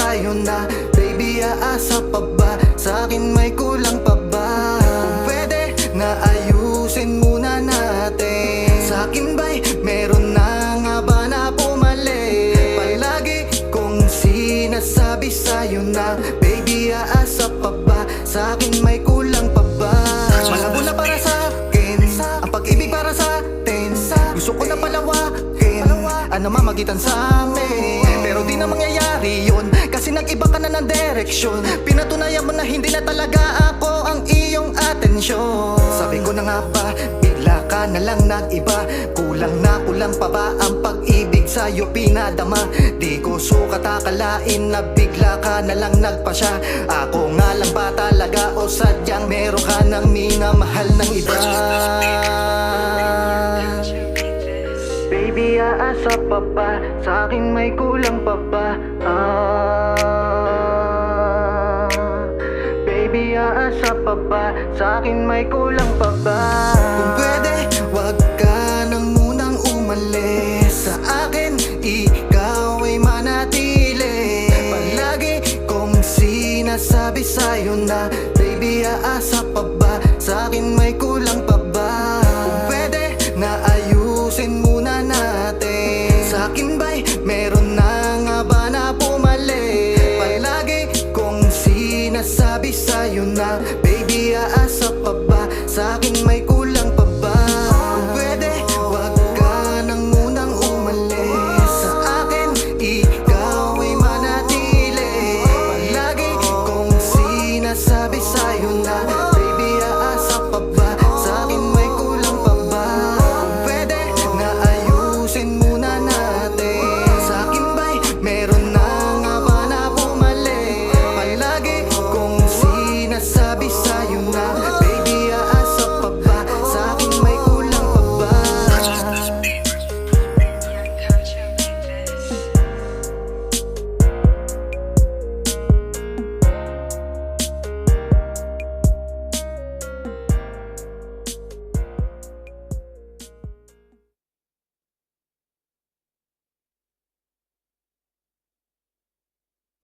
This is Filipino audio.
sa'yo na, baby, aasa pa ba? Sa'kin may kulang pa ba? Kung pwede na ayusin muna natin. Sa'kin ba'y meron na nga ba na pumali? Palagi kong sinasabi sa'yo na, baby, aasa pa ba? Sa'kin may kulang pa ba? Malabo na para sa'kin ang pag-ibig para sa'tin. Gusto ko na palawakin ano mamagitan sa amin, pero di na mangyayari yun kasi nag-iba ka na ng direksyon. Pinatunayan mo na hindi na talaga ako ang iyong atensyon. Sabi ko na nga ba, bigla ka na lang nag-iba. Kulang pa ba ang pag-ibig sa'yo pinadama? Di ko sukat akalain na bigla ka na lang nagpasya. Ako nga lang ba talaga o sadyang meron ka ng minamahal ng iba? Baby, aasa pa ba? Sa'kin may kulang pa ba? Baby, aasa pa ba? Sa'kin may kulang pa ba? Kung pwede, wag ka nang munang umalis. Sa akin, ikaw ay manatili. Palagi kong sinasabi sa'yo na, baby, aasa pa ba? Sa'kin may kulang pa ba? Kung pwede na ayusin muna natin. Sa'kin ba'y meron na nga ba na pumali? Palagi kong sinasabi sa'yo na, baby, aasa pa ba? Sa'kin may kulang